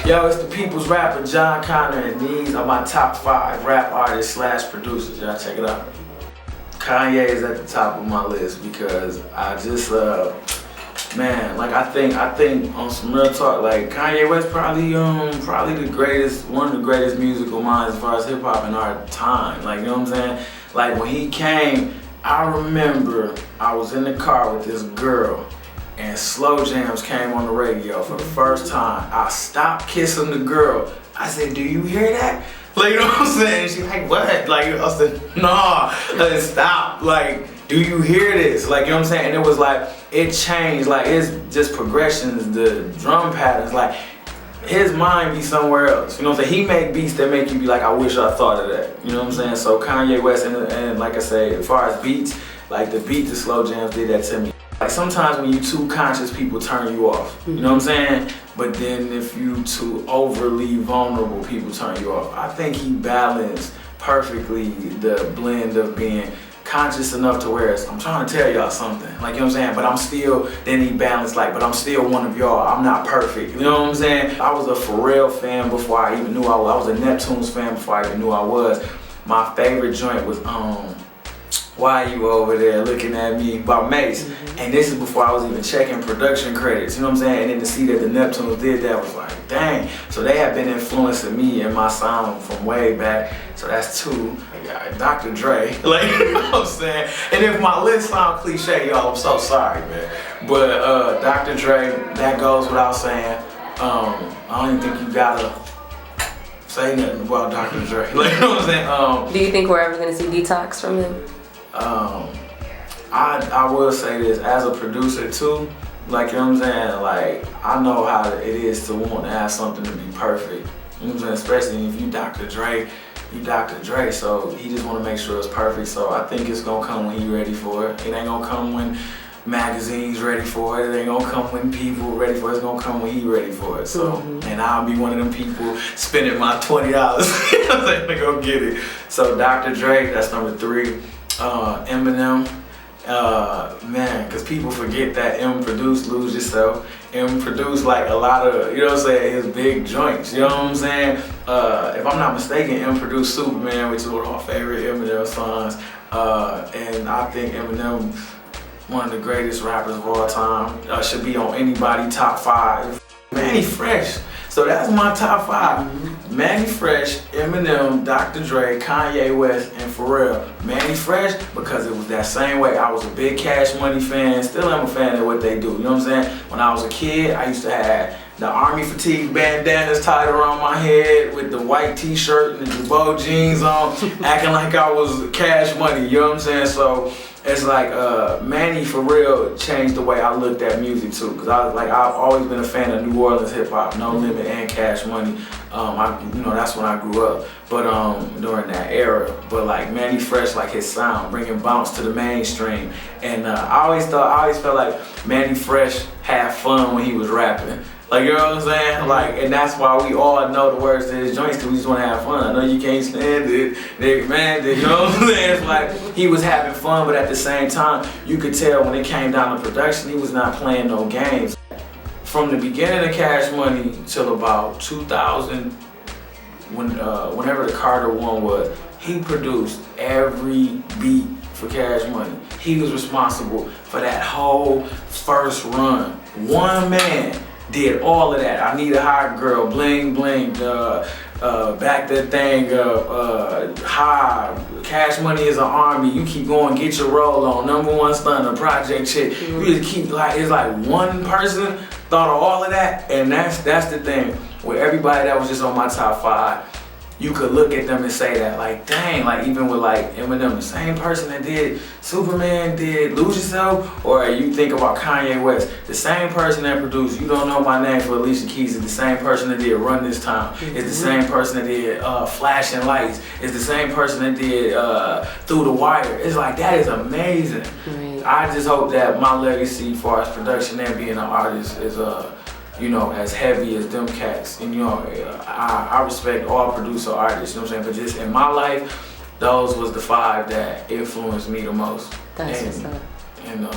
Yo, it's the people's rapper, John Connor, and these are my top 5 rap artists / producers. Y'all check it out. Kanye is at the top of my list because I just, man, like I think on some real talk, like Kanye West probably the greatest, one of the greatest musical minds as far as hip hop in our time. Like, you know what I'm saying? Like when he came, I remember I was in the car with this girl and Slow Jams came on the radio for the first time. I stopped kissing the girl. I said, "Do you hear that?" Like, you know what I'm saying? She's like, "What?" Like, I said, "Nah, stop. Like, do you hear this?" Like, you know what I'm saying? And it was like, it changed. Like, it's just progressions, the drum patterns. Like, his mind be somewhere else. You know what I'm saying? He make beats that make you be like, "I wish I thought of that." You know what I'm saying? So Kanye West, and like I say, as far as beats, like the beat to Slow Jams did that to me. Like sometimes when you too conscious, people turn you off. You know what I'm saying? But then if you too overly vulnerable, people turn you off. I think he balanced perfectly the blend of being conscious enough to where I'm trying to tell y'all something. Like, you know what I'm saying? But I'm still, then he balanced like, but I'm still one of y'all. I'm not perfect. You know what I'm saying? I was a Pharrell fan before I even knew I was. I was a Neptunes fan before I even knew I was. My favorite joint was "Why You Over There Looking At Me" by Mace. And this is before I was even checking production credits, you know what I'm saying? And then to see that the Neptunes did that was like, dang. So they have been influencing me and my sound from way back. So that's 2. Dr. Dre, like, you know what I'm saying? And if my list sound cliche, y'all, I'm so sorry, man. But Dr. Dre, that goes without saying. I don't even think you gotta say nothing about Dr. Dre. Like, you know what I'm saying? Do you think we're ever gonna see Detox from him? I will say this, as a producer too, like, you know what I'm saying, like, I know how it is to want to have something to be perfect. You know what I'm saying? Especially if you Dr. Dre, so he just want to make sure it's perfect. So I think it's gonna come when he ready for it. It ain't gonna come when magazines ready for it. It ain't gonna come when people ready for it. It's gonna come when he ready for it. So, and I'll be one of them people spending my $20 you know what I'm saying, to go get it. So Dr. Dre, that's number 3. Eminem, man, because people forget that M produced Lose Yourself. M produced like a lot of, you know what I'm saying, his big joints, you know what I'm saying? If I'm not mistaken, M produced Superman, which is one of my favorite Eminem songs. And I think Eminem, one of the greatest rappers of all time, should be on anybody top 5. Manny Fresh. So that's my top 5. Manny Fresh, Eminem, Dr. Dre, Kanye West, and Pharrell. Manny Fresh, because it was that same way. I was a big Cash Money fan, still am a fan of what they do. You know what I'm saying? When I was a kid, I used to have the army fatigue bandanas tied around my head with the white t-shirt and the Jabot jeans on, acting like I was Cash Money, you know what I'm saying? So it's like Manny for real changed the way I looked at music too, because I've always been a fan of New Orleans hip hop, No Limit and Cash Money. That's when I grew up, but during that era. But like Manny Fresh, like his sound, bringing bounce to the mainstream, and I always felt like Manny Fresh had fun when he was rapping. Like, you know what I'm saying? Like, and that's why we all know the words to his joints, because we just want to have fun. I know you can't stand it, nigga, man, you know what I'm saying? It's like, he was having fun, but at the same time, you could tell when it came down to production, he was not playing no games. From the beginning of Cash Money till about 2000, whenever the Carter one was, he produced every beat for Cash Money. He was responsible for that whole first run. One man did all of that. I Need a Hot Girl, Bling Bling, Back That Thing Up, High, Cash Money is an Army, You Keep Going, Get Your Roll On, Number One Stunner, Project Chick. You just keep, like, it's like one person thought of all of that, and that's the thing. With everybody that was just on my top 5, you could look at them and say that, like, dang, like even with like Eminem, the same person that did Superman did Lose Yourself, or you think about Kanye West, the same person that produced You Don't Know My Name for Alicia Keys is the same person that did Run This Town, it's the same person that did Flashing Lights, it's the same person that did Through the Wire. It's like, that is amazing. I just hope that my legacy as far as production and being an artist is as heavy as them cats. And I respect all producer artists, you know what I'm saying? But just in my life, those was the 5 that influenced me the most. That's what's up. And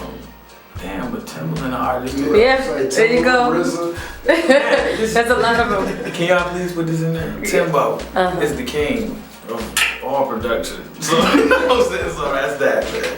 Damn, but Timberland an artist too. Yeah, Like there you go. RZA. That's a lot of them. Can y'all please put this in there? Timbo is the king of all production. So, you know what I'm saying? So that's that, man.